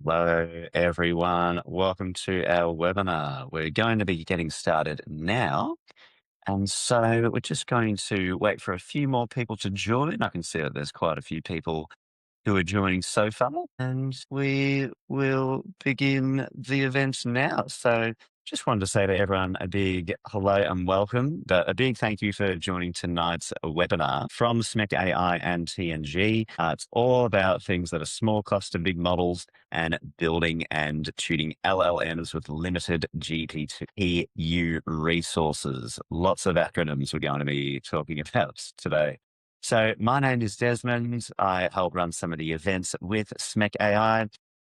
Hello, everyone. Welcome to our webinar. We're going to be getting started now. And so we're just going to wait for a few more people to join. I can see that there's quite a few people who are joining so far, and we will begin the event now. So just wanted to say to everyone a big hello and welcome, but a big thank you for joining tonight's webinar from SMEC AI and TNG. It's all about things that are small cluster, big models and building and tuning LLMs with limited GPU resources. Lots of acronyms we're going to be talking about today. So my name is Desmond. I help run some of the events with SMEC AI.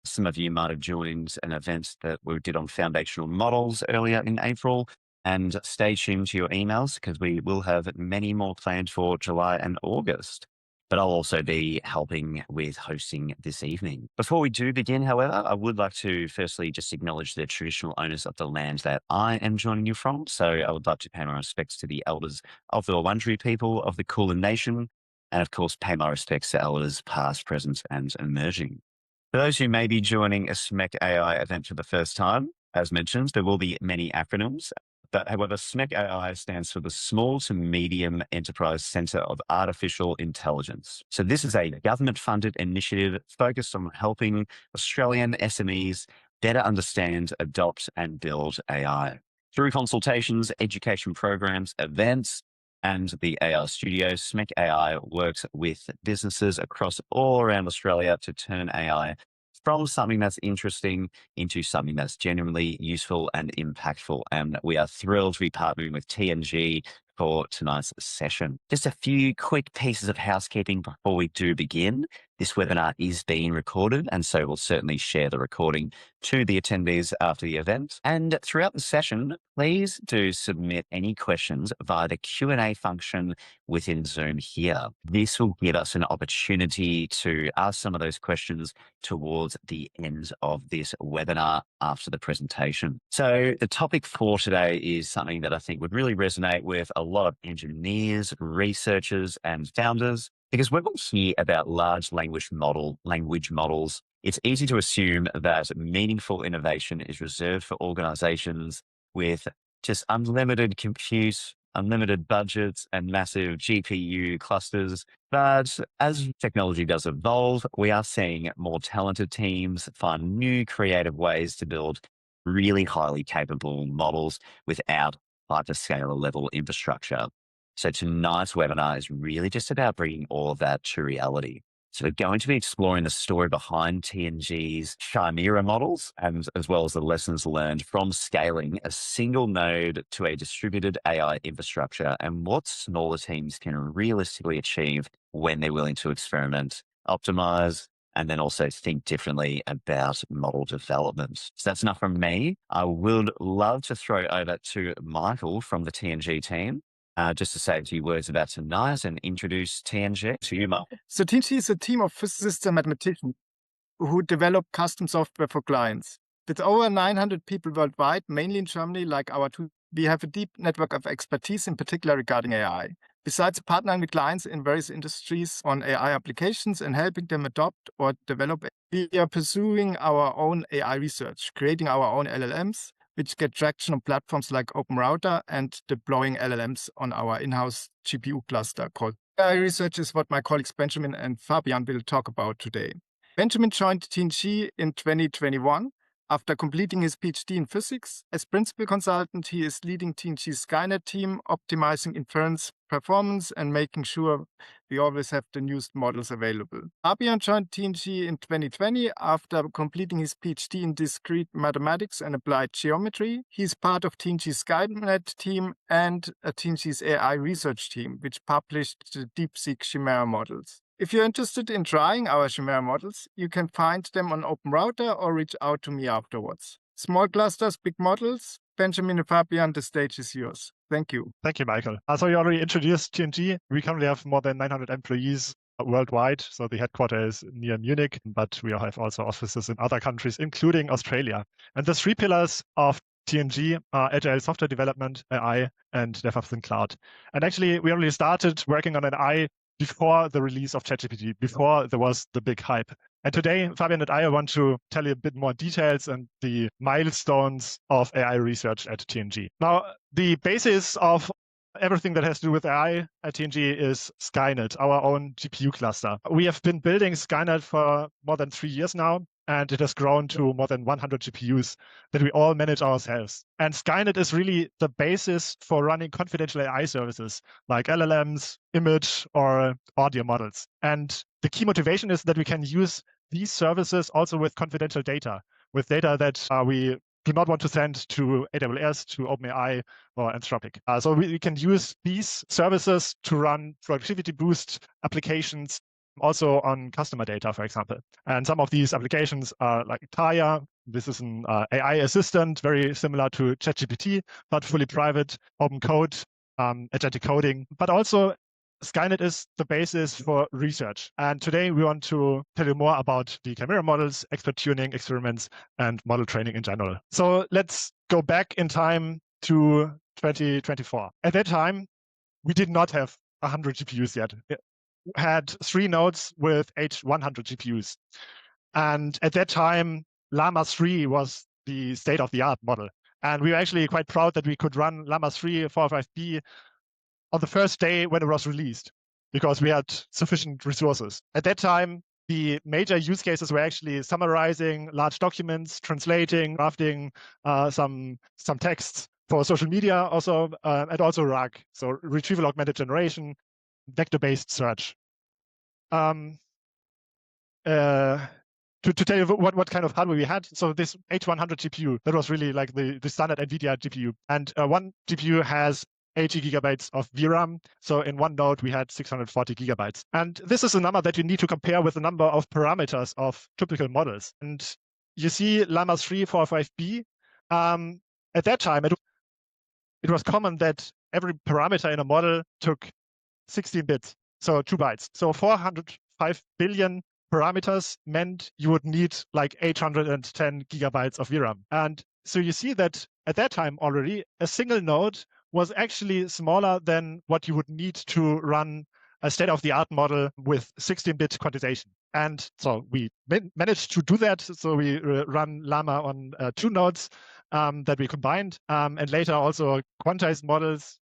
Some of you might have joined an event that we did on foundational models earlier in April. And stay tuned to your emails because we will have many more planned for July and August. But I'll also be helping with hosting this evening. Before we do begin, however, I would like to firstly just acknowledge the traditional owners of the land that I am joining you from. So I would like to pay my respects to the elders of the Wurundjeri people of the Kulin Nation, and of course, pay my respects to elders past, present, and emerging. For those who may be joining a SMEC AI event for the first time, as mentioned, there will be many acronyms. But however, SMEC AI stands for the Small to Medium Enterprise Centre of Artificial Intelligence. So this is a government-funded initiative focused on helping Australian SMEs better understand, adopt, and build AI. Through consultations, education programs, events, and the AI Studio, SMEC AI works with businesses across all around Australia to turn AI from something that's interesting into something that's genuinely useful and impactful. And we are thrilled to be partnering with TNG for tonight's session. Just a few quick pieces of housekeeping before we do begin. This webinar is being recorded, and so we'll certainly share the recording to the attendees after the event. And throughout the session, please do submit any questions via the Q&A function within Zoom here. This will give us an opportunity to ask some of those questions towards the end of this webinar after the presentation. So the topic for today is something that I think would really resonate with a lot of engineers, researchers, and founders. Because when we hear about large language models, it's easy to assume that meaningful innovation is reserved for organizations with just unlimited compute, unlimited budgets, and massive GPU clusters. But as technology does evolve, we are seeing more talented teams find new creative ways to build really highly capable models without hyperscaler level infrastructure. So tonight's webinar is really just about bringing all of that to reality. So we're going to be exploring the story behind TNG's Chimera models, and as well as the lessons learned from scaling a single node to a distributed AI infrastructure, and what smaller teams can realistically achieve when they're willing to experiment, optimize, and then also think differently about model development. So that's enough from me. I would love to throw over to Michael from the TNG team. Just to say a few words about tonight and introduce TNG to you, Mark. So TNG is a team of physicists and mathematicians who develop custom software for clients. With over 900 people worldwide, mainly in Germany, like our two, we have a deep network of expertise, in particular regarding AI. Besides partnering with clients in various industries on AI applications and helping them adopt or develop, we are pursuing our own AI research, creating our own LLMs, which get traction on platforms like OpenRouter, and deploying LLMs on our in-house GPU cluster called AI Research is what my colleagues Benjamin and Fabian will talk about today. Benjamin joined TNG in 2021 after completing his PhD in physics. As principal consultant, he is leading TNG's SkyNet team, optimizing inference performance and making sure we always have the newest models available. Fabian joined TNG in 2020 after completing his PhD in discrete mathematics and applied geometry. He's part of TNG's SkyNet team and TNG's AI research team, which published the DeepSeek Chimera models. If you're interested in trying our Chimera models, you can find them on OpenRouter or reach out to me afterwards. Small clusters, big models. Benjamin and Fabian, the stage is yours. Thank you. Thank you, Michael. So you already introduced TNG. We currently have more than 900 employees worldwide. So the headquarters is near Munich, but we have also offices in other countries, including Australia. And the three pillars of TNG are agile software development, AI, and DevOps and cloud. And actually, we already started working on an AI before the release of ChatGPT, before there was the big hype. And today, Fabian and I want to tell you a bit more details and the milestones of AI research at TNG. Now, the basis of everything that has to do with AI at TNG is SkyNet, our own GPU cluster. We have been building SkyNet for more than 3 years now, and it has grown to more than 100 GPUs that we all manage ourselves. And SkyNet is really the basis for running confidential AI services like LLMs, image, or audio models. And the key motivation is that we can use these services also with confidential data, with data that we do not want to send to AWS, to OpenAI, or Anthropic. So we can use these services to run productivity boost applications also on customer data, for example. And some of these applications are like Taya. This is an AI assistant, very similar to ChatGPT, but fully private, open code, agentic coding. But also SkyNet is the basis for research. And today we want to tell you more about the Chimera models, expert tuning experiments, and model training in general. So let's go back in time to 2024. At that time, we did not have 100 GPUs yet. We had 3 nodes with H100 GPUs. And at that time, Llama 3 was the state-of-the-art model. And we were actually quite proud that we could run Llama 3 405B on the first day when it was released, because we had sufficient resources. At that time, the major use cases were actually summarizing large documents, translating, drafting some texts for social media also, and also RAG, so retrieval augmented generation, vector-based search. To tell you what kind of hardware we had, so this H100 GPU, that was really like the standard NVIDIA GPU. And one GPU has 80 gigabytes of VRAM. So in one node, we had 640 gigabytes. And this is a number that you need to compare with the number of parameters of typical models. And you see Llama 3 405B. At that time, it was common that every parameter in a model took 16 bits, so 2 bytes. So 405 billion parameters meant you would need like 810 gigabytes of VRAM. And so you see that at that time already, a single node was actually smaller than what you would need to run a state-of-the-art model with 16-bit quantization. And so we managed to do that. So we run Llama on 2 nodes that we combined. And later also quantized models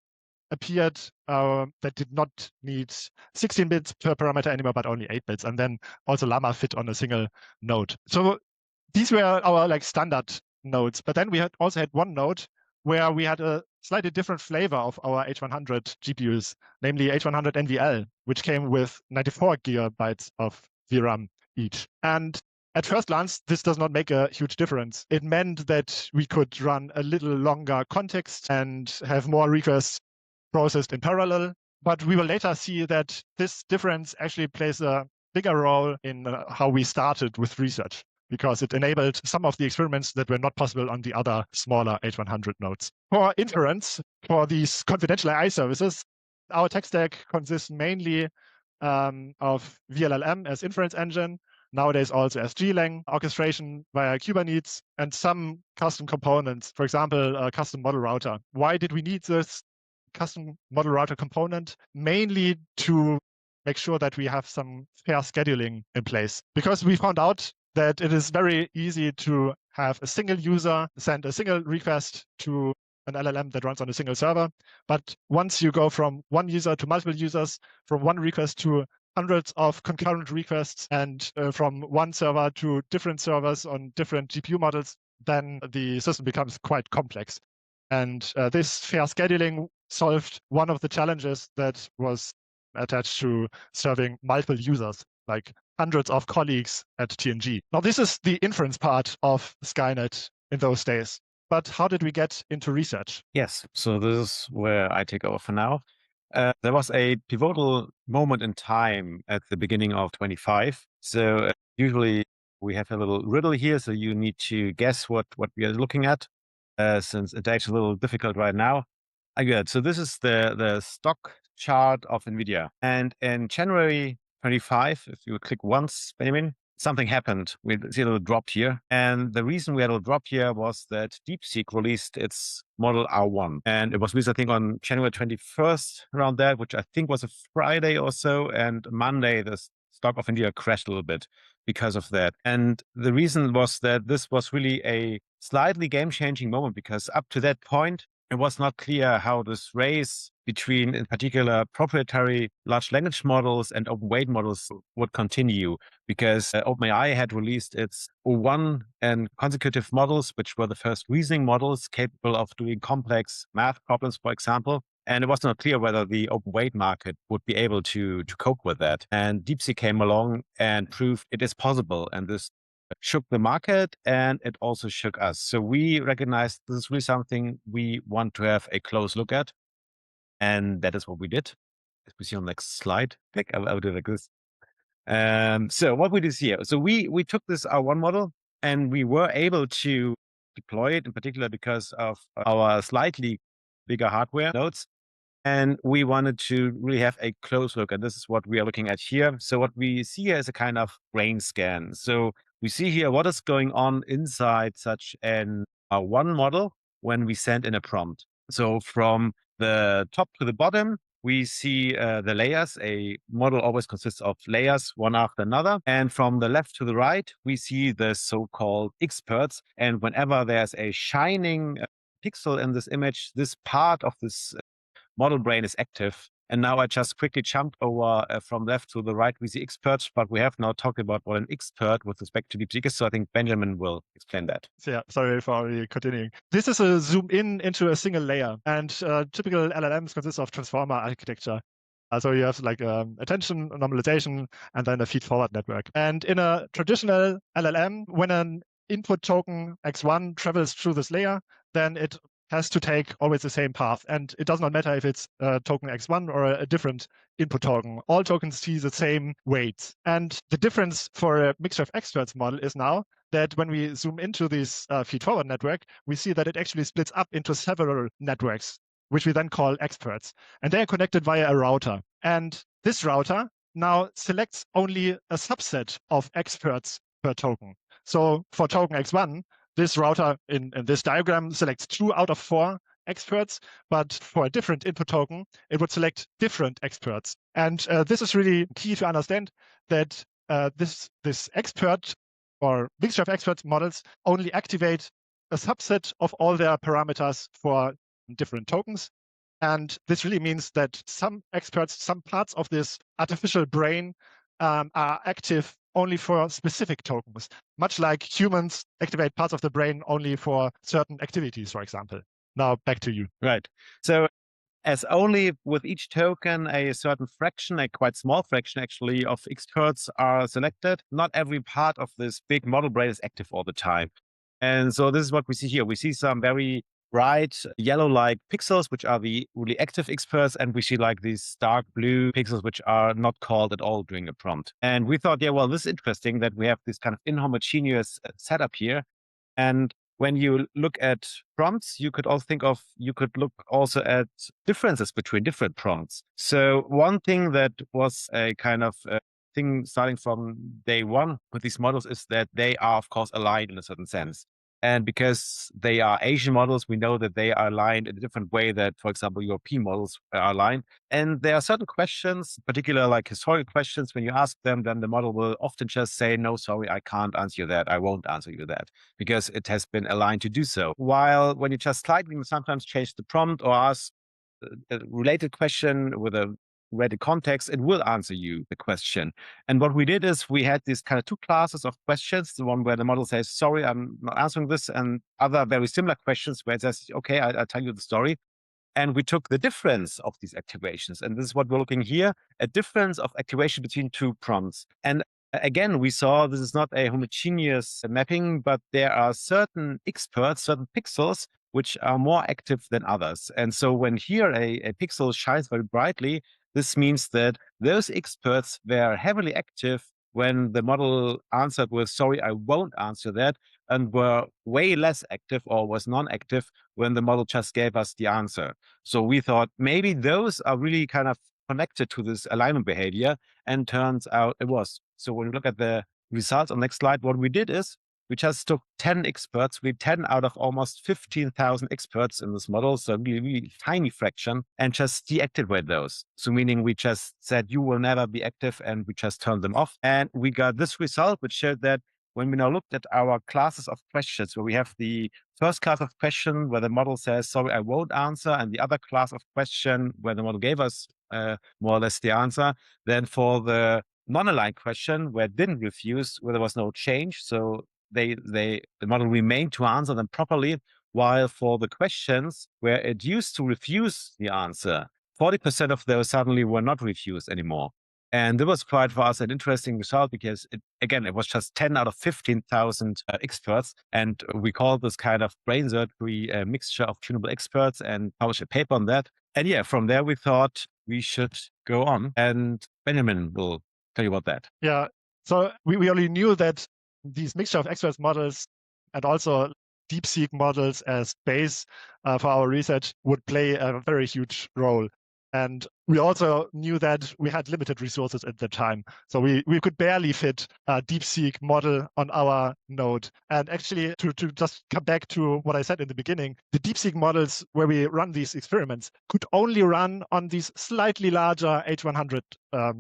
appeared that did not need 16 bits per parameter anymore, but only 8 bits. And then also Llama fit on a single node. So these were our like standard nodes. But then we also had one node where we had a slightly different flavor of our H100 GPUs, namely H100 NVL, which came with 94 gigabytes of VRAM each. And at first glance, this does not make a huge difference. It meant that we could run a little longer context and have more requests processed in parallel. But we will later see that this difference actually plays a bigger role in how we started with research, because it enabled some of the experiments that were not possible on the other smaller H100 nodes. For inference, for these confidential AI services, our tech stack consists mainly of VLLM as inference engine, nowadays also as Glang, orchestration via Kubernetes, and some custom components, for example, a custom model router. Why did we need this custom model router component? Mainly to make sure that we have some fair scheduling in place, because we found out that it is very easy to have a single user send a single request to an LLM that runs on a single server. But once you go from one user to multiple users, from one request to hundreds of concurrent requests, and from one server to different servers on different GPU models, then the system becomes quite complex. And this fair scheduling solved one of the challenges that was attached to serving multiple users, like hundreds of colleagues at TNG. Now, this is the inference part of SkyNet in those days. But how did we get into research? Yes, so this is where I take over for now. There was a pivotal moment in time at the beginning of 25. So usually we have a little riddle here, so you need to guess what we are looking at, since the date's a little difficult right now. Good. So this is the stock chart of NVIDIA. And in January 25, if you click once, Benjamin, something happened. We see a little drop here. And the reason we had a little drop here was that DeepSeek released its model R1. And it was released, I think, on January 21st, around that, which I think was a Friday or so. And Monday, the stock of Nvidia crashed a little bit because of that. And the reason was that this was really a slightly game-changing moment, because up to that point, it was not clear how this race between, in particular, proprietary large language models and open weight models would continue, because OpenAI had released its O1 and consecutive models, which were the first reasoning models capable of doing complex math problems, for example. And it was not clear whether the open weight market would be able to cope with that. And DeepSeek came along and proved it is possible. And this shook the market, and it also shook us. So we recognized this is really something we want to have a close look at. And that is what we did. As we see on the next slide, I'll do it like this. So what we did here, so we took this R1 model and we were able to deploy it, in particular because of our slightly bigger hardware nodes. And we wanted to really have a close look. And this is what we are looking at here. So what we see here is a kind of brain scan. So we see here what is going on inside such an R1 model when we send in a prompt. So from the top to the bottom, we see the layers. A model always consists of layers, one after another. And from the left to the right, we see the so-called experts. And whenever there's a shining pixel in this image, this part of this model brain is active. And now I just quickly jumped over from left to the right with the experts, but we have now talked about what an expert with respect to DeepSeek is. So I think Benjamin will explain that. So yeah, sorry for continuing. This is a zoom in into a single layer, and typical LLMs consist of transformer architecture. So you have like attention, normalization, and then a feed-forward network. And in a traditional LLM, when an input token X1 travels through this layer, then it has to take always the same path. And it does not matter if it's token X1 or a different input token. All tokens see the same weights. And the difference for a mixture of experts model is now that when we zoom into this feed-forward network, we see that it actually splits up into several networks, which we then call experts. And they are connected via a router. And this router now selects only a subset of experts per token. So for token X1, this router in this diagram selects 2 out of 4 experts, but for a different input token, it would select different experts. And this is really key to understand that this expert or mixture of experts models only activate a subset of all their parameters for different tokens. And this really means that some experts, some parts of this artificial brain are active only for specific tokens, much like humans activate parts of the brain only for certain activities, for example. Now back to you. Right. So as only with each token, a certain fraction, a quite small fraction actually, of experts are selected, not every part of this big model brain is active all the time. And so this is what we see here. We see some very bright yellow-like pixels, which are the really active experts, and we see like these dark blue pixels, which are not called at all during a prompt. And we thought, yeah, well, this is interesting that we have this kind of inhomogeneous setup here. And when you look at prompts, you could look also at differences between different prompts. So one thing that was a kind of thing starting from day one with these models is that they are, of course, aligned in a certain sense. And because they are Asian models, we know that they are aligned in a different way that, for example, European models are aligned. And there are certain questions, particularly like historical questions, when you ask them, then the model will often just say, no, sorry, I can't answer you that. I won't answer you that, because it has been aligned to do so. While when you just slightly sometimes change the prompt or ask a related question with a related context, it will answer you the question. And what we did is we had these kind of 2 classes of questions, the one where the model says, sorry, I'm not answering this, and other very similar questions where it says, okay, I'll tell you the story. And we took the difference of these activations. And this is what we're looking here, a difference of activation between 2 prompts. And again, we saw this is not a homogeneous mapping, but there are certain experts, certain pixels, which are more active than others. And so when here a pixel shines very brightly, this means that those experts were heavily active when the model answered with, sorry, I won't answer that, and were way less active or was non-active when the model just gave us the answer. So we thought maybe those are really kind of connected to this alignment behavior, and turns out it was. So when you look at the results on the next slide, what we did is we just took 10 experts. We 10 out of almost 15,000 experts in this model, so really, really tiny fraction, and just deactivate those. So meaning we just said you will never be active, and we just turned them off. And we got this result, which showed that when we now looked at our classes of questions, where we have the first class of question where the model says, sorry, I won't answer, and the other class of question where the model gave us more or less the answer, then for the non-aligned question where it didn't refuse, where there was no change, so the model remained to answer them properly, while for the questions where it used to refuse the answer, 40% of those suddenly were not refused anymore. And that was quite for us an interesting result because, it was just 10 out of 15,000 experts. And we call this kind of brain surgery a mixture of tunable experts and published a paper on that. And yeah, from there we thought we should go on. And Benjamin will tell you about that. Yeah. So we already knew that these mixture of experts models and also DeepSeek models as base for our research would play a very huge role. And we also knew that we had limited resources at the time. So we could barely fit a DeepSeek model on our node. And actually, to just come back to what I said in the beginning, the DeepSeek models where we run these experiments could only run on these slightly larger H100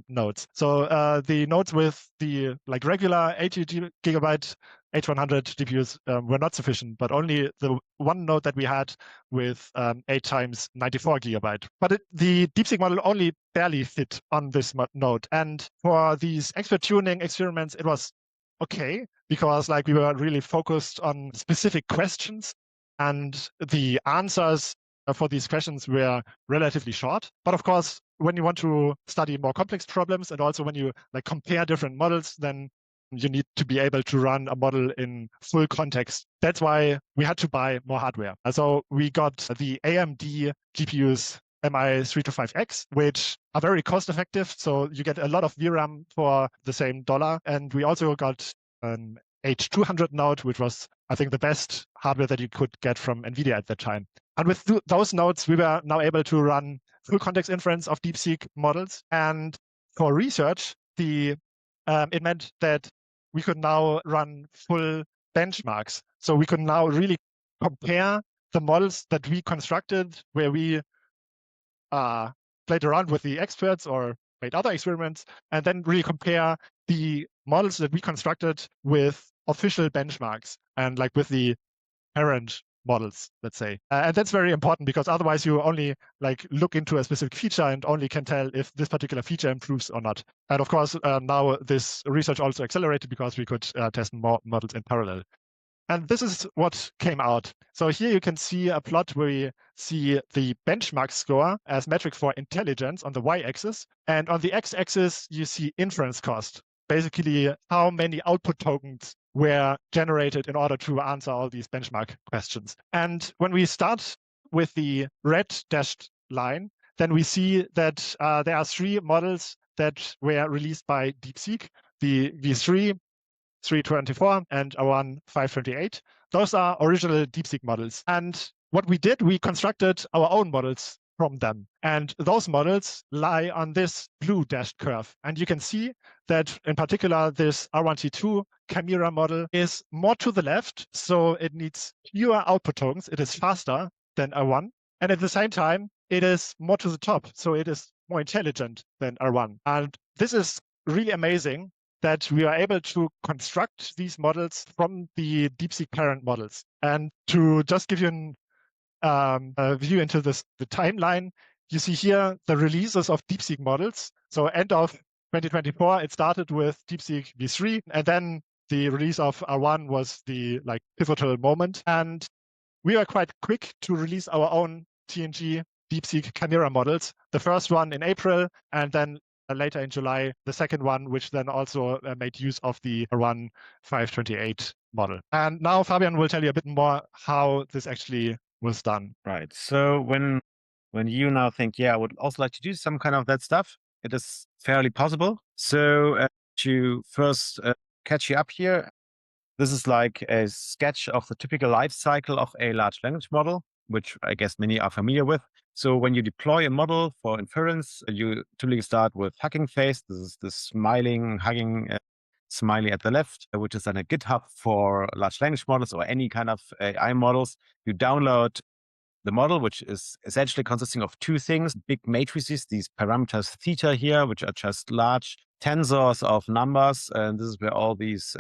nodes. So the nodes with the regular 80 gigabyte H100 GPUs were not sufficient, but only the one node that we had with 8 times 94 gigabyte. But the DeepSeek model only barely fit on this node. And for these expert tuning experiments, it was okay because we were really focused on specific questions, and the answers for these questions were relatively short. But of course, when you want to study more complex problems and also when you compare different models, then you need to be able to run a model in full context. That's why we had to buy more hardware. So we got the AMD GPUs MI325X, which are very cost effective. So you get a lot of VRAM for the same dollar. And we also got an H200 node, which was, I think, the best hardware that you could get from NVIDIA at that time. And with those nodes, we were now able to run full context inference of DeepSeek models. And for research, it meant that we could now run full benchmarks. So we could now really compare the models that we constructed, where we played around with the experts or made other experiments, and then really compare the models that we constructed with official benchmarks and with the parent models, let's say. And that's very important because otherwise you only look into a specific feature and only can tell if this particular feature improves or not. And of course, now this research also accelerated because we could test more models in parallel. And this is what came out. So here you can see a plot where we see the benchmark score as metric for intelligence on the y-axis. And on the x-axis, you see inference cost, basically how many output tokens were generated in order to answer all these benchmark questions. And when we start with the red dashed line, then we see that there are 3 models that were released by DeepSeek, the V3, 324, and R1 528. Those are original DeepSeek models. And what we did, we constructed our own models from them. And those models lie on this blue dashed curve. And you can see that in particular, this R1T2 Chimera model is more to the left. So it needs fewer output tokens. It is faster than R1. And at the same time, it is more to the top. So it is more intelligent than R1. And this is really amazing that we are able to construct these models from the DeepSeek parent models. And to just give you a view into the timeline, you see here the releases of DeepSeek models. So end of 2024, it started with DeepSeek V3, and then the release of R1 was the pivotal moment. And we were quite quick to release our own TNG DeepSeek Chimera models. The first one in April, and then later in July, the second one, which then also made use of the R1 528 model. And now Fabian will tell you a bit more how this actually was done. Right. So when you now think, yeah, I would also like to do some kind of that stuff, it is fairly possible. So to first catch you up here, this is like a sketch of the typical life cycle of a large language model, which I guess many are familiar with. So when you deploy a model for inference, you typically start with Hugging Face. This is the smiling, hugging smiley at the left, which is then a GitHub for large language models or any kind of AI models. You download the model, which is essentially consisting of two things: big matrices, these parameters theta here, which are just large tensors of numbers. And this is where all these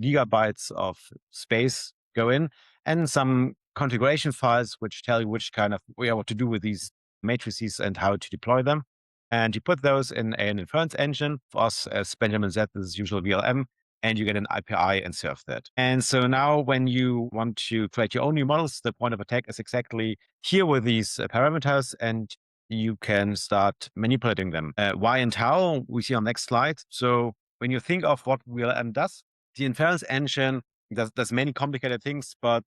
gigabytes of space go in, and some configuration files, which tell you which kind of, what to do with these matrices and how to deploy them. And you put those in an inference engine. For us, as Benjamin said, this is usual VLM, and you get an API and serve that. And so now when you want to create your own new models, the point of attack is exactly here with these parameters, and you can start manipulating them. Why and how we see on the next slide. So when you think of what VLM does, the inference engine does many complicated things, but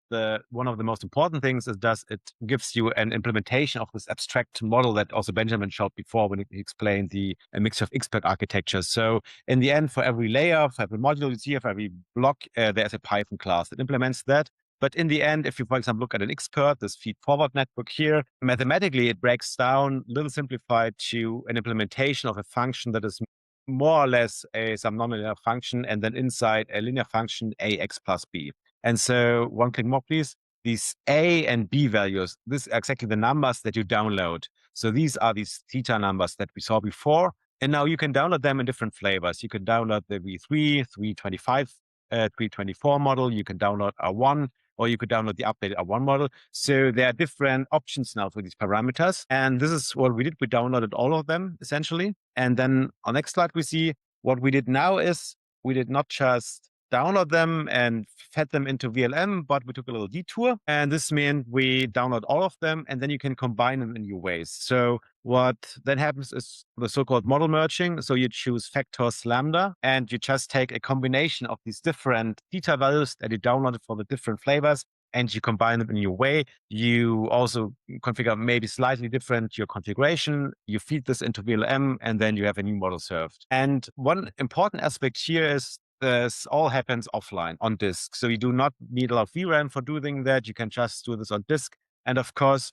one of the most important things it gives you an implementation of this abstract model that also Benjamin showed before when he explained the mixture of expert architecture. So in the end, for every layer, for every module you see, for every block, there's a Python class that implements that. But in the end, if you, for example, look at an expert, this feed-forward network here, mathematically it breaks down, a little simplified, to an implementation of a function that is more or less some nonlinear function, and then inside a linear function ax plus b. And so one click more, please. These a and b values, this are exactly the numbers that you download. So these are these theta numbers that we saw before. And now you can download them in different flavors. You can download the V3, 325, 324 model. You can download R1, or you could download the updated R1 model. So there are different options now for these parameters. And this is what we did. We downloaded all of them, essentially. And then on next slide, we see what we did now is we did not just download them and fed them into VLM, but we took a little detour. And this meant we download all of them, and then you can combine them in new ways. So what then happens is the so-called model merging. So you choose factors lambda, and you just take a combination of these different theta values that you downloaded for the different flavors, and you combine them in a new way. You also configure maybe slightly different your configuration. You feed this into VLM, and then you have a new model served. And one important aspect here is this all happens offline on disk. So you do not need a lot of VRAM for doing that. You can just do this on disk. And of course,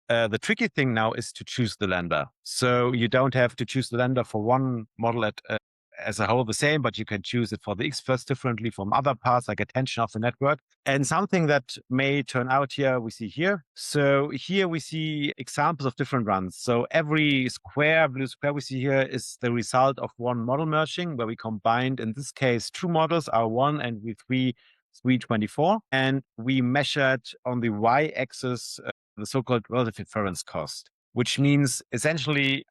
the tricky thing now is to choose the lambda. So you don't have to choose the lambda for one model as a whole the same, but you can choose it for the experts differently from other parts, like attention of the network. And something that may turn out here, we see here. So here we see examples of different runs. So every blue square we see here is the result of one model merging, where we combined, in this case, two models, R1 and V3, 324. And we measured on the y-axis the so-called relative inference cost, which means essentially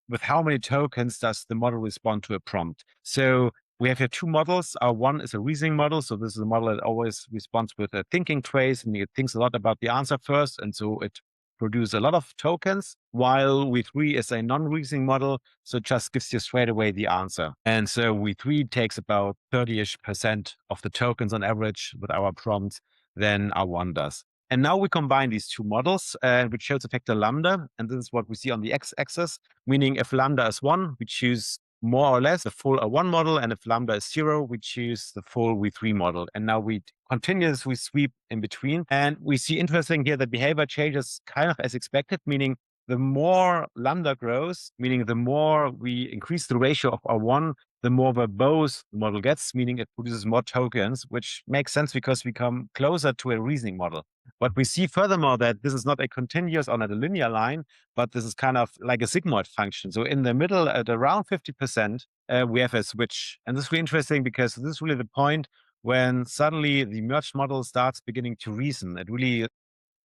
with how many tokens does the model respond to a prompt. So we have here two models. One is a reasoning model. So this is a model that always responds with a thinking trace, and it thinks a lot about the answer first. And so it produces a lot of tokens, while V3 is a non-reasoning model. So it just gives you straight away the answer. And so V3 takes about 30-ish% of the tokens on average with our prompts than R1 does. And now we combine these two models, which shows a factor lambda. And this is what we see on the x-axis, meaning if lambda is 1, we choose more or less the full R1 model. And if lambda is 0, we choose the full V3 model. And now we continuously sweep in between. And we see interesting here that behavior changes kind of as expected, meaning the more lambda grows, meaning the more we increase the ratio of R1, the more verbose the model gets, meaning it produces more tokens, which makes sense because we come closer to a reasoning model. But we see furthermore that this is not a continuous or not a linear line, but this is kind of like a sigmoid function. So in the middle, at around 50%, we have a switch. And this is really interesting because this is really the point when suddenly the merged model starts beginning to reason. It really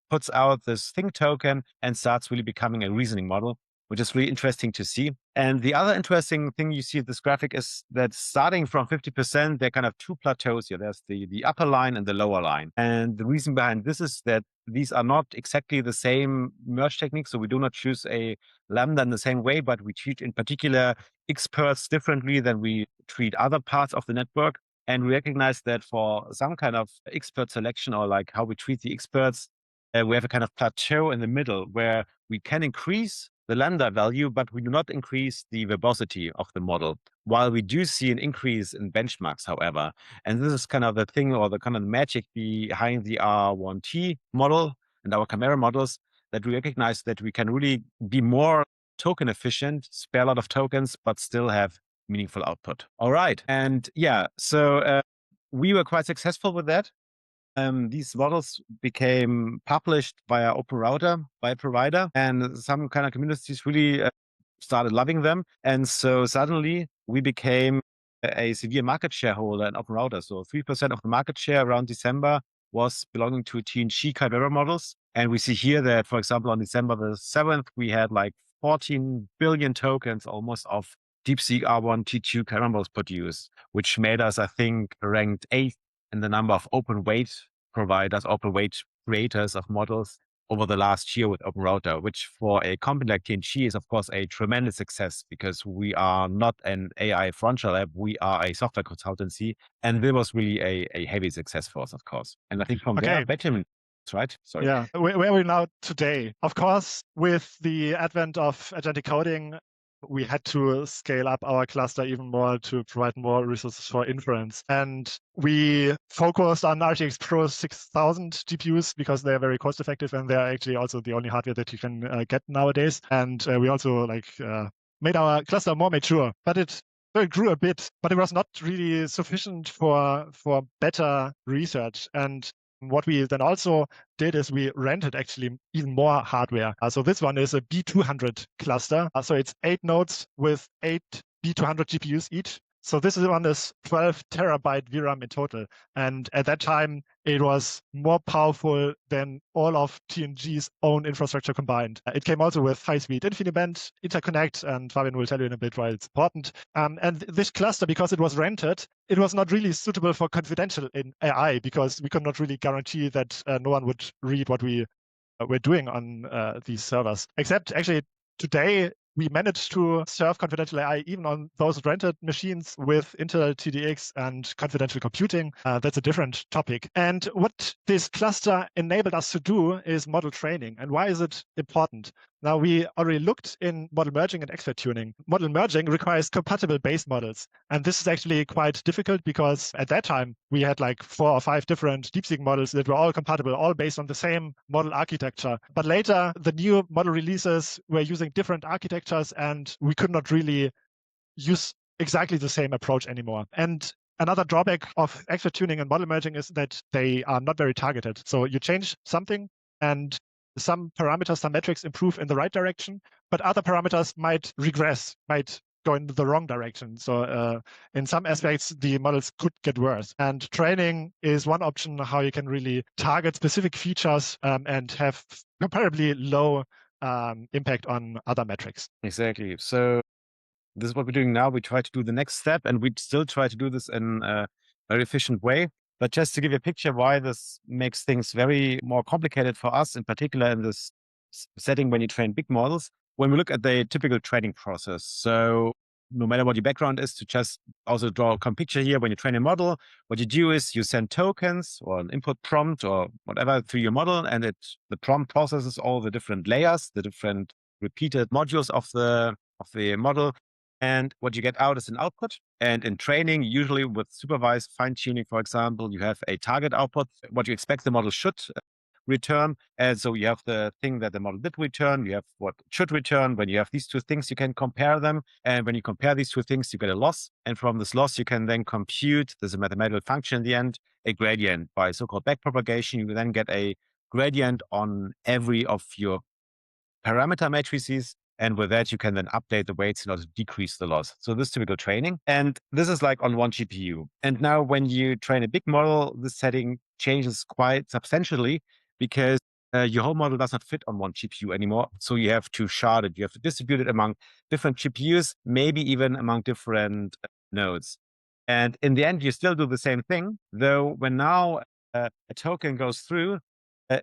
puts out this think token and starts really becoming a reasoning model, which is really interesting to see. And the other interesting thing you see in this graphic is that starting from 50%, there are kind of two plateaus here. There's the upper line and the lower line. And the reason behind this is that these are not exactly the same merge technique. So we do not choose a lambda in the same way, but we treat in particular experts differently than we treat other parts of the network. And we recognize that for some kind of expert selection, or like how we treat the experts, we have a kind of plateau in the middle where we can increase the lambda value, but we do not increase the verbosity of the model, while we do see an increase in benchmarks, however. And this is kind of the thing, or the kind of magic behind the R1T model and our Chimera models, that we recognize that we can really be more token efficient, spare a lot of tokens, but still have meaningful output. All right. And yeah, so we were quite successful with that. These models became published via OpenRouter by a provider, and some kind of communities really started loving them. And so suddenly we became a severe market shareholder in OpenRouter. So 3% of the market share around December was belonging to TNG Chimera models. And we see here that, for example, on December the 7th, we had like 14 billion tokens almost of DeepSeek R1 T2 Chimera models produced, which made us, I think, ranked 8th in the number of open weight providers, open weight creators of models over the last year with OpenRouter, which for a company like TNG is, of course, a tremendous success because we are not an AI frontier lab. We are a software consultancy. And this was really a heavy success for us, of course. And I think from there, Benjamin, that's right. Sorry. Yeah. Where are we now today? Of course, with the advent of agentic coding, we had to scale up our cluster even more to provide more resources for inference. And we focused on RTX Pro 6000 GPUs because they're very cost effective and they're actually also the only hardware that you can get nowadays. And we also made our cluster more mature, but it grew a bit, but it was not really sufficient for better research. And what we then also did is we rented actually even more hardware. So this one is a B200 cluster. So it's 8 nodes with 8 B200 GPUs each. So this one is 12 terabyte VRAM in total. And at that time, it was more powerful than all of TNG's own infrastructure combined. It came also with high-speed InfiniBand interconnect, and Fabian will tell you in a bit why it's important. And this cluster, because it was rented, it was not really suitable for confidential in AI because we could not really guarantee that no one would read what we were doing on these servers. Except actually today, we managed to serve confidential AI even on those rented machines with Intel TDX and confidential computing. That's a different topic. And what this cluster enabled us to do is model training. And why is it important? Now, we already looked in model merging and expert tuning. Model merging requires compatible base models. And this is actually quite difficult because at that time, we had like 4 or 5 different DeepSeek models that were all compatible, all based on the same model architecture. But later, the new model releases were using different architectures, and we could not really use exactly the same approach anymore. And another drawback of expert tuning and model merging is that they are not very targeted. So you change something and some parameters, some metrics improve in the right direction, but other parameters might regress, might go in the wrong direction. So in some aspects, the models could get worse. And training is one option how you can really target specific features and have comparably low impact on other metrics. Exactly. So this is what we're doing now. We try to do the next step, and we still try to do this in a very efficient way. But just to give you a picture why this makes things very more complicated for us, in particular in this setting when you train big models, when we look at the typical training process. So no matter what your background is, to just also draw a picture here, when you train a model, what you do is you send tokens or an input prompt or whatever through your model, and the prompt processes all the different layers, the different repeated modules of the model. And what you get out is an output. And in training, usually with supervised fine-tuning, for example, you have a target output, what you expect the model should return. And so you have the thing that the model did return, you have what it should return. When you have these two things, you can compare them. And when you compare these two things, you get a loss. And from this loss, you can then compute, there's a mathematical function in the end, a gradient. By so-called backpropagation, you then get a gradient on every of your parameter matrices. And with that, you can then update the weights in order to decrease the loss. So this is typical training. And this is like on one GPU. And now when you train a big model, this setting changes quite substantially because your whole model does not fit on one GPU anymore. So you have to shard it. You have to distribute it among different GPUs, maybe even among different nodes. And in the end, you still do the same thing, though when now a token goes through,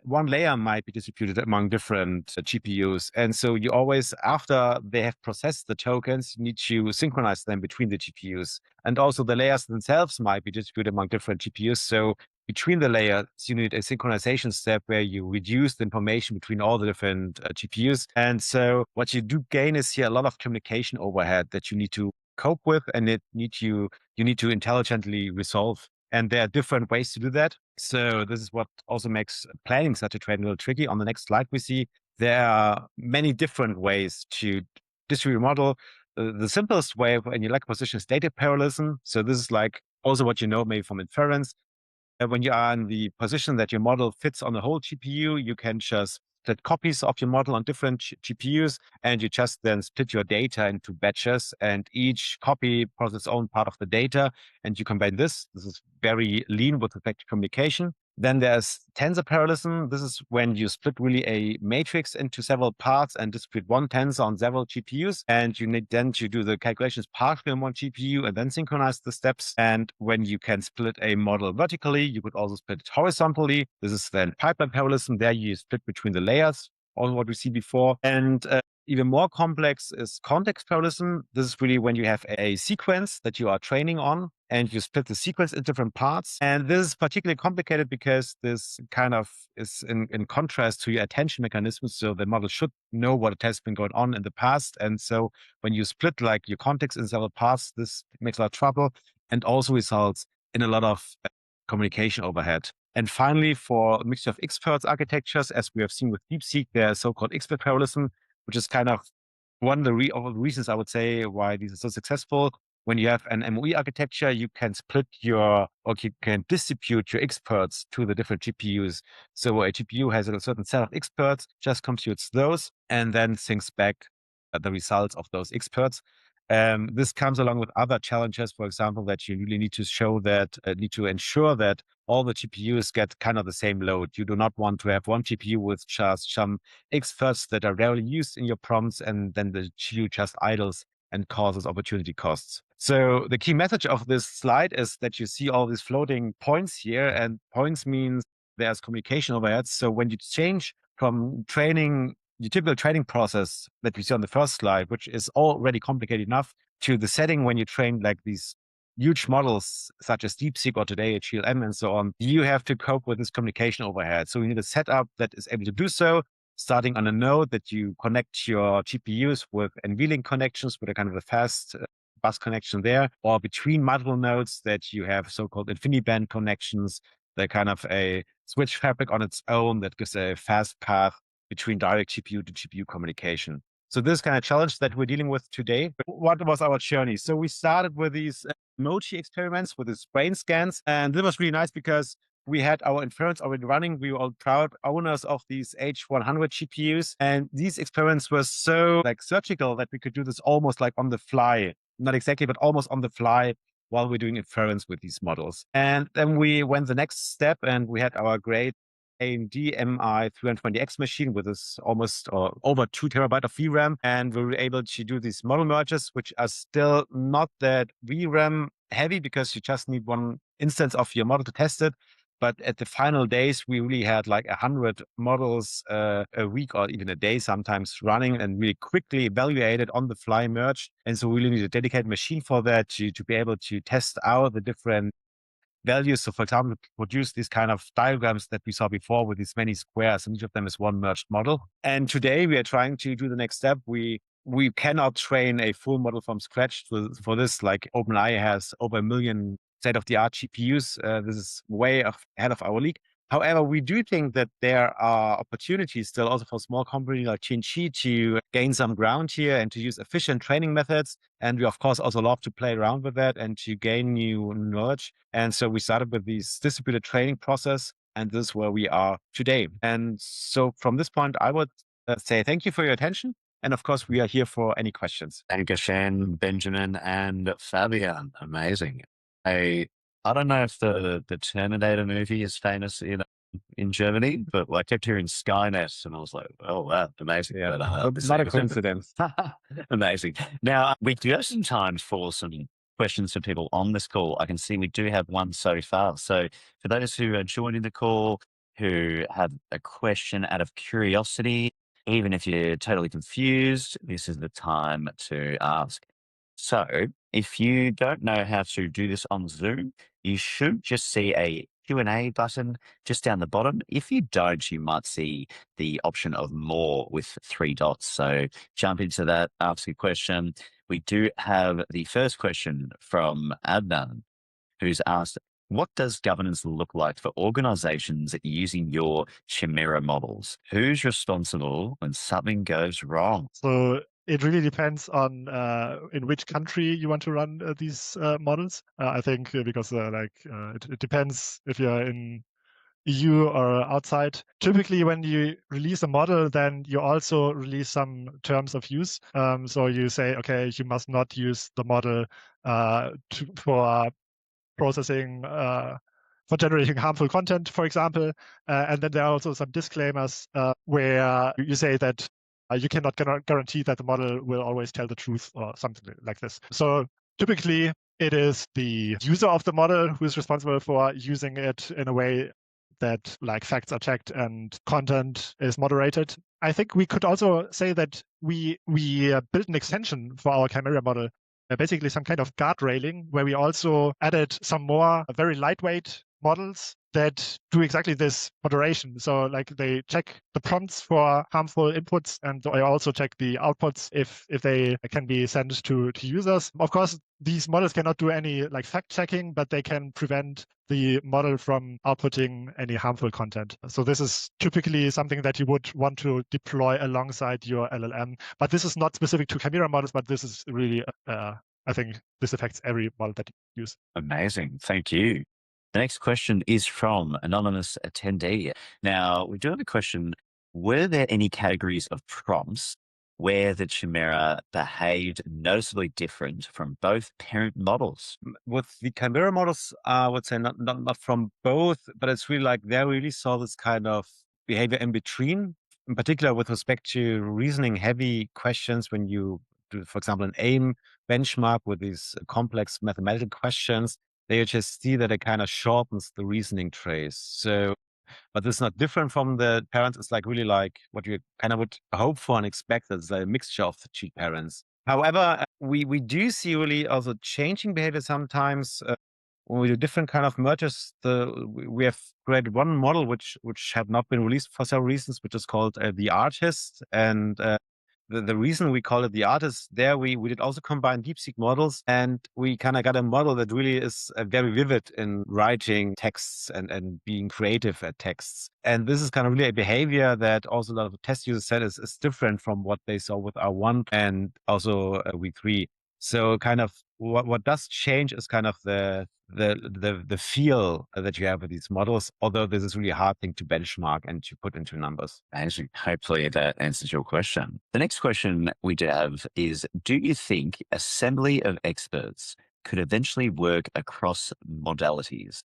one layer might be distributed among different GPUs. And so you always, after they have processed the tokens, need to synchronize them between the GPUs. And also the layers themselves might be distributed among different GPUs. So between the layers, you need a synchronization step where you reduce the information between all the different GPUs. And so what you do gain is here a lot of communication overhead that you need to cope with, and you need to intelligently resolve. And there are different ways to do that. So this is what also makes planning such a training a little tricky. On the next slide, we see there are many different ways to distribute a model. The simplest way when you like position is data parallelism. So this is like also what you know maybe from inference. When you are in the position that your model fits on the whole GPU, you can just split copies of your model on different GPUs, and you just then split your data into batches, and each copy processes its own part of the data, and you combine this. This is very lean with respect to communication. Then there's tensor parallelism. This is when you split really a matrix into several parts and distribute one tensor on several GPUs. And you need then to do the calculations partially on one GPU and then synchronize the steps. And when you can split a model vertically, you could also split it horizontally. This is then pipeline parallelism. There you split between the layers, also what we see before. And even more complex is context parallelism. This is really when you have a sequence that you are training on and you split the sequence in different parts. And this is particularly complicated because this kind of is in contrast to your attention mechanisms. So the model should know what has been going on in the past. And so when you split like your context in several parts, this makes a lot of trouble and also results in a lot of communication overhead. And finally, for a mixture of experts architectures, as we have seen with DeepSeek, there's so-called expert parallelism, which is kind of one of the reasons I would say why these are so successful. When you have an MOE architecture, you can you can distribute your experts to the different GPUs. So a GPU has a certain set of experts, just computes those, and then thinks back the results of those experts. This comes along with other challenges, for example, that you really need to need to ensure that all the GPUs get kind of the same load. You do not want to have one GPU with just some experts that are rarely used in your prompts, and then the GPU just idles and causes opportunity costs. So the key message of this slide is that you see all these floating points here, and points means there's communication overhead. So when you change from training your typical training process that we see on the first slide, which is already complicated enough, to the setting when you train like these huge models such as DeepSeek or today HLM and so on, you have to cope with this communication overhead. So you need a setup that is able to do so, starting on a node that you connect your GPUs with NVLink connections with a kind of a fast bus connection there, or between multiple nodes that you have so-called InfiniBand connections, they're kind of a switch fabric on its own that gives a fast path between direct GPU to GPU communication. So this kind of challenge that we're dealing with today. What was our journey? So we started with these emoji experiments with these brain scans. And this was really nice because we had our inference already running. We were all proud owners of these H100 GPUs. And these experiments were so like surgical that we could do this almost like on the fly. Not exactly, but almost on the fly while we're doing inference with these models. And then we went the next step and we had our great AMD MI320X machine with this almost or over 2 terabyte of VRAM. And we were able to do these model merges, which are still not that VRAM heavy because you just need one instance of your model to test it. But at the final days, we really had like 100 models a week or even a day sometimes running and really quickly evaluated on the fly merge. And so we really need a dedicated machine for that to be able to test out the different values. So for example, produce these kind of diagrams that we saw before with these many squares, and each of them is one merged model. And today we are trying to do the next step. We cannot train a full model from scratch for this. Like OpenAI has over 1 million state-of-the-art GPUs. This is way ahead of our league. However, we do think that there are opportunities still also for small companies like Qinchi to gain some ground here and to use efficient training methods. And we, of course, also love to play around with that and to gain new knowledge. And so we started with this distributed training process, and this is where we are today. And so from this point, I would say thank you for your attention. And of course, we are here for any questions. Thank you, Shane, Benjamin, and Fabian. Amazing. I don't know if the Terminator movie is famous in Germany, but I kept hearing SkyNet, and I was like, "Oh wow, amazing!" Yeah, But, it's not a coincidence. Amazing. Now we do have some time for some questions for people on this call. I can see we do have one so far. So for those who are joining the call who have a question out of curiosity, even if you're totally confused, this is the time to ask. So if you don't know how to do this on Zoom, you should just see a Q&A button just down the bottom. If you don't, you might see the option of more with 3 dots. So jump into that, ask a question. We do have the first question from Adnan, who's asked, what does governance look like for organizations using your Chimera models? Who's responsible when something goes wrong? So it really depends on in which country you want to run these models. I think because it depends if you're in EU or outside. Typically, when you release a model, then you also release some terms of use. So you say, okay, you must not use the model for processing, for generating harmful content, for example. And then there are also some disclaimers where you say that you cannot guarantee that the model will always tell the truth or something like this. So typically, it is the user of the model who is responsible for using it in a way that like facts are checked and content is moderated. I think we could also say that we built an extension for our Chimera model, basically some kind of guard railing, where we also added some more very lightweight models that do exactly this moderation. So like they check the prompts for harmful inputs, and I also check the outputs if they can be sent to users. Of course, these models cannot do any like fact checking, but they can prevent the model from outputting any harmful content. So this is typically something that you would want to deploy alongside your LLM. But this is not specific to Chimera models, but this is really, I think this affects every model that you use. Amazing. Thank you. The next question is from anonymous attendee. Now, we do have a question. Were there any categories of prompts where the Chimera behaved noticeably different from both parent models? With the Chimera models, I would say not from both, but it's really like they really saw this kind of behavior in between, in particular with respect to reasoning heavy questions when you do, for example, an AIM benchmark with these complex mathematical questions. They just see that it kind of shortens the reasoning trace. So, but this is not different from the parents. It's like really like what you kind of would hope for and expect. It's a mixture of the two parents. However, we do see really also changing behavior sometimes when we do different kind of mergers. We have created one model which had not been released for several reasons, which is called the artist. And the reason we call it the artist, there we did also combine DeepSeek models, and we kind of got a model that really is very vivid in writing texts and being creative at texts. And this is kind of really a behavior that also a lot of test users said is different from what they saw with R1 and also V3. So kind of what does change is kind of the feel that you have with these models, although this is really a hard thing to benchmark and to put into numbers. Amazing. Hopefully that answers your question. The next question we do have is, do you think assembly of experts could eventually work across modalities?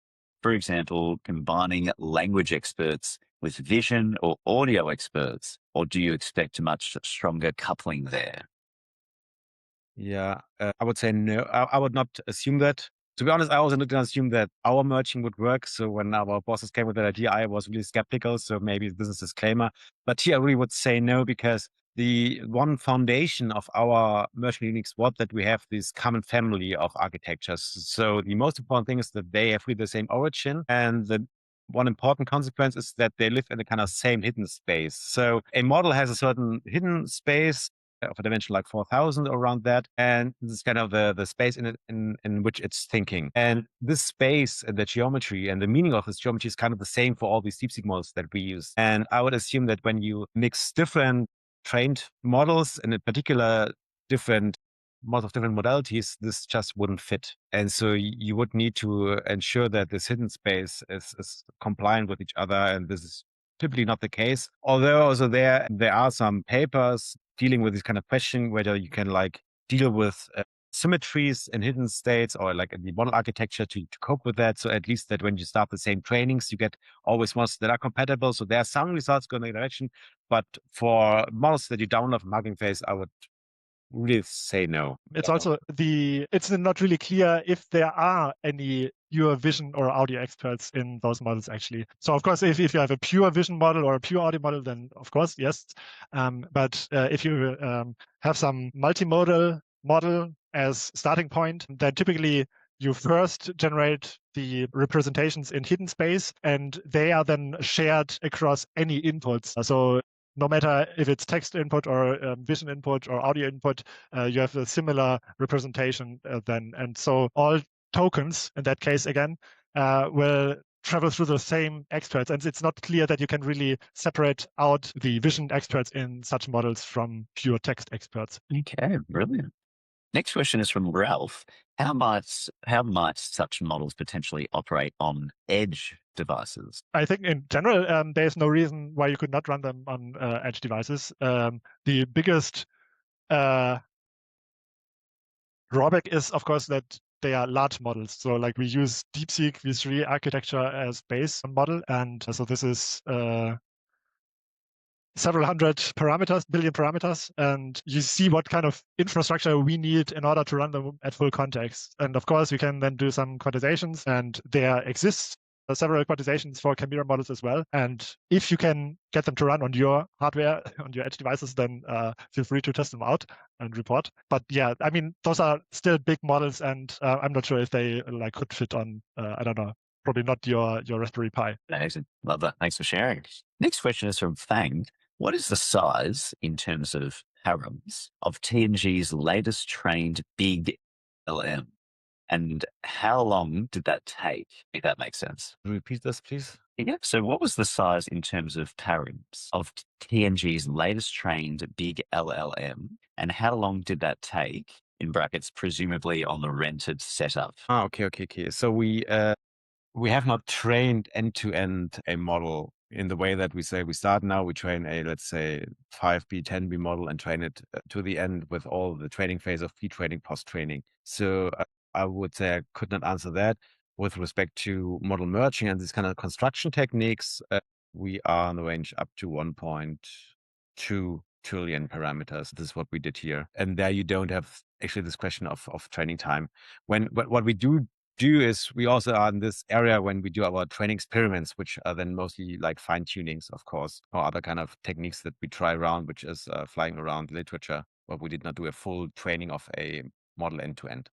For example, combining language experts with vision or audio experts, or do you expect a much stronger coupling there? Yeah, I would say no. I would not assume that. To be honest, I also didn't assume that our merging would work. So when our bosses came with that idea, I was really skeptical. So maybe this is a disclaimer. But here I really would say no, because the one foundation of our merging Unix was that we have this common family of architectures. So the most important thing is that they have really the same origin. And the one important consequence is that they live in a kind of same hidden space. So a model has a certain hidden space of a dimension like 4,000 around that, and this is kind of the space in which it's thinking. And this space and the geometry and the meaning of this geometry is kind of the same for all these DeepSeek models that we use. And I would assume that when you mix different trained models, and in particular different models of different modalities, this just wouldn't fit. And so you would need to ensure that this hidden space is compliant with each other, and this is typically not the case. Although also there are some papers dealing with this kind of question, whether you can like deal with symmetries in hidden states or like in the model architecture to cope with that. So at least that when you start the same trainings, you get always models that are compatible. So there are some results going in that direction, but for models that you download from Hugging Face, I would really say no. It's also it's not really clear if there are any pure vision or audio experts in those models actually. So of course, if you have a pure vision model or a pure audio model, then of course, yes. But if you have some multimodal model as starting point, then typically you first generate the representations in hidden space, and they are then shared across any inputs. So no matter if it's text input or vision input or audio input, you have a similar representation then. And so all tokens, in that case again, will travel through the same experts. And it's not clear that you can really separate out the vision experts in such models from pure text experts. Okay, brilliant. Next question is from Ralph. How might such models potentially operate on edge devices? I think in general, there's no reason why you could not run them on edge devices. The biggest drawback is, of course, that they are large models. So like we use DeepSeek V3 architecture as base model. And so this is several hundred parameters, billion parameters, and you see what kind of infrastructure we need in order to run them at full context. And of course, we can then do some quantizations, and there exists several quantizations for Chimera models as well. And if you can get them to run on your hardware, on your edge devices, then feel free to test them out and report. But yeah, I mean, those are still big models, and I'm not sure if they like could fit on, I don't know, probably not your Raspberry Pi. Amazing. Love that. Thanks for sharing. Next question is from Fang. What is the size in terms of params of TNG's latest trained big LM? And how long did that take, if that makes sense? Repeat this, please. Yeah. So what was the size in terms of params of TNG's latest trained big LLM? And how long did that take, in brackets, presumably on the rented setup? Okay. So we have not trained end-to-end a model in the way that we say we start now, we train a, let's say, 5B, 10B model and train it to the end with all the training phase of pre-training, post-training. So I would say I could not answer that. With respect to model merging and these kind of construction techniques, we are in the range up to 1.2 trillion parameters. This is what we did here. And there you don't have actually this question of training time. What we do is we also are in this area when we do our training experiments, which are then mostly like fine tunings, of course, or other kind of techniques that we try around, which is flying around literature, but we did not do a full training of a model end to end.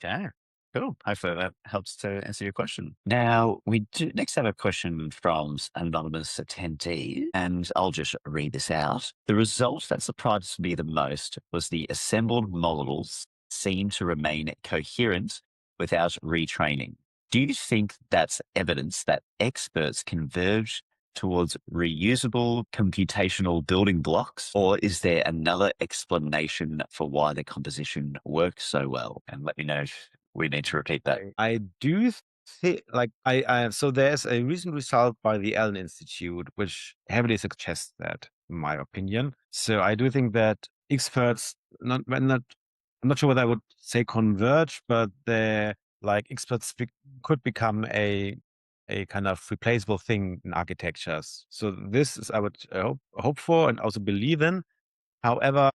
Okay. Cool. Hopefully that helps to answer your question. Now, we do next have a question from anonymous attendee, and I'll just read this out. The result that surprised me the most was the assembled models seem to remain coherent without retraining. Do you think that's evidence that experts converge towards reusable computational building blocks, or is there another explanation for why the composition works so well? And let me know if we need to repeat that. I do think, like, so there's a recent result by the Allen Institute, which heavily suggests that, in my opinion. So I do think that experts, I'm not sure whether I would say converge, but they're like experts could become a kind of replaceable thing in architectures. So this is I would hope for and also believe in. However,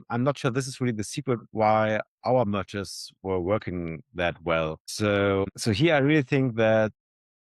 I'm not sure this is really the secret why our mergers were working that well. So here I really think that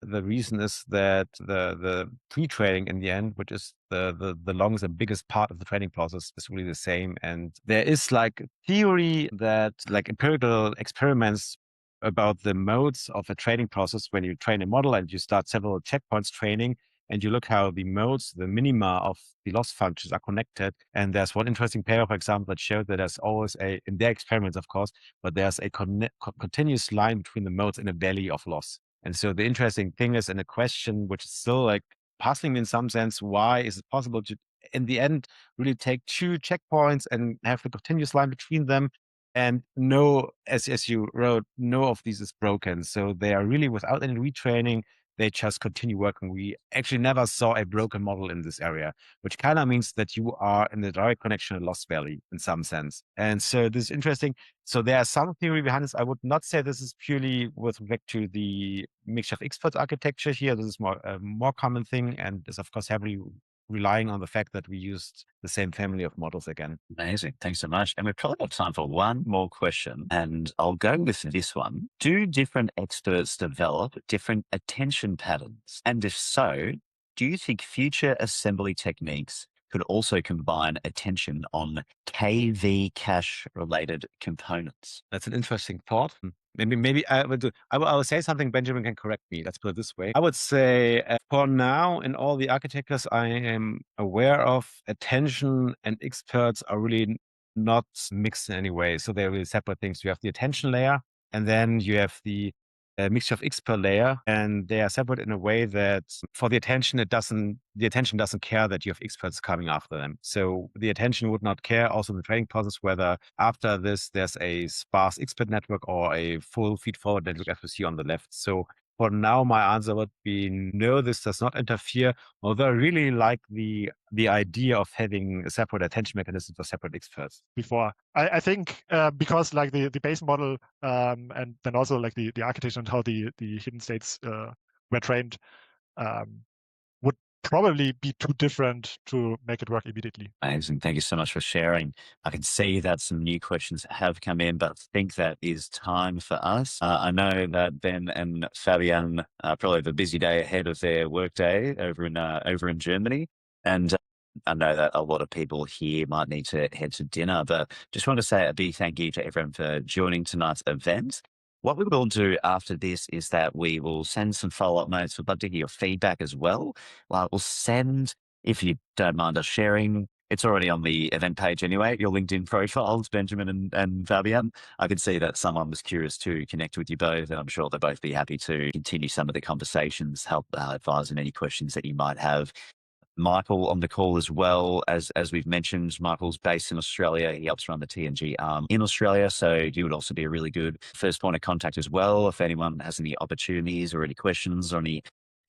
the reason is that the pre-training in the end, which is the longest and biggest part of the training process, is really the same. And there is like theory that like empirical experiments about the modes of a training process when you train a model and you start several checkpoints training and you look how the modes, the minima of the loss functions are connected. And there's one interesting paper, for example, that showed that there's always in their experiments, of course, but there's a continuous line between the modes in a valley of loss. And so the interesting thing is, and a question which is still like puzzling in some sense, why is it possible to, in the end, really take two checkpoints and have a continuous line between them? And no, as you wrote, no of these is broken. So they are really without any retraining. They just continue working. We actually never saw a broken model in this area, which kind of means that you are in the direct connection to loss valley in some sense. And so this is interesting. So there are some theory behind this. I would not say this is purely with respect to the mixture of experts architecture here. This is a more common thing and is, of course, heavily relying on the fact that we used the same family of models again. Amazing. Thanks so much. And we've probably got time for one more question, and I'll go with this one. Do different experts develop different attention patterns? And if so, do you think future assembly techniques could also combine attention on KV cache related components? That's an interesting thought. Maybe I will say something. Benjamin can correct me. Let's put it this way. I would say for now, in all the architectures I am aware of, attention and experts are really not mixed in any way. So they're really separate things. You have the attention layer, and then you have the a mixture of X per layer, and they are separate in a way that for the attention doesn't care that you have experts coming after them. So the attention would not care, also the training process, whether after this there's a sparse expert network or a full feed-forward network as we see on the left. So for now, my answer would be no, this does not interfere, although I really like the idea of having a separate attention mechanism for separate experts. Before, I think because like the base model and then also like the architecture and how the hidden states were trained would probably be too different to make it work immediately. Amazing. Thank you so much for sharing. I can see that some new questions have come in, but I think that is time for us. I know that Ben and Fabian probably have a busy day ahead of their workday over in Germany. And I know that a lot of people here might need to head to dinner, but just want to say a big thank you to everyone for joining tonight's event. What we will do after this is that we will send some follow-up notes. We'd love to hear your feedback as well. We'll send, if you don't mind us sharing, it's already on the event page anyway, your LinkedIn profiles, Benjamin and Fabian. I could see that someone was curious to connect with you both, and I'm sure they'll both be happy to continue some of the conversations, help advise on any questions that you might have. Michael on the call as well. As we've mentioned, Michael's based in Australia. He helps run the TNG arm in Australia. So he would also be a really good first point of contact as well if anyone has any opportunities or any questions or any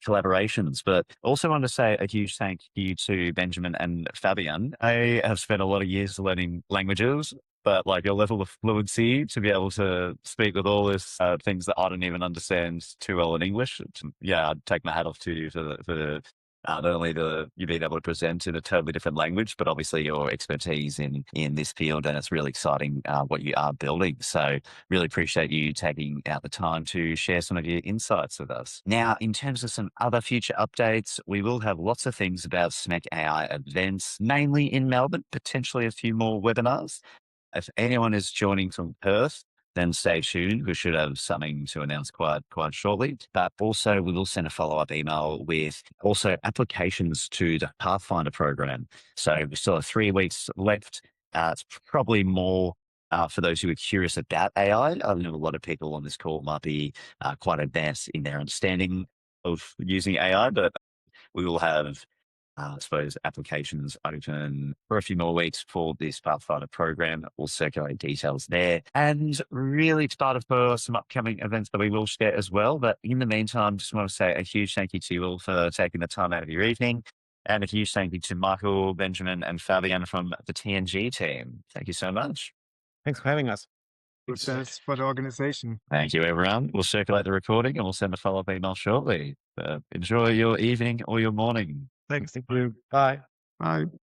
collaborations. But also want to say a huge thank you to Benjamin and Fabian. I have spent a lot of years learning languages, but like your level of fluency to be able to speak with all this things that I don't even understand too well in English. Yeah, I'd take my hat off to you for not only you being able to present in a totally different language, but obviously your expertise in this field, and it's really exciting what you are building. So really appreciate you taking out the time to share some of your insights with us. Now, in terms of some other future updates, we will have lots of things about SMEC AI events, mainly in Melbourne, potentially a few more webinars. If anyone is joining from Perth, then stay tuned. We should have something to announce quite shortly. But also, we will send a follow-up email with also applications to the Pathfinder program. So we still have 3 weeks left. It's probably more for those who are curious about AI. I know a lot of people on this call might be quite advanced in their understanding of using AI, but we will have I suppose applications open for a few more weeks for this Pathfinder program. We'll circulate details there, and really excited for some upcoming events that we will share as well. But in the meantime, just want to say a huge thank you to you all for taking the time out of your evening, and a huge thank you to Michael, Benjamin, and Fabian from the TNG team. Thank you so much. Thanks for having us. Thanks for the organization. Thank you, everyone. We'll circulate the recording and we'll send a follow-up email shortly. Enjoy your evening or your morning. Thanks. Thank you. Bye. Bye.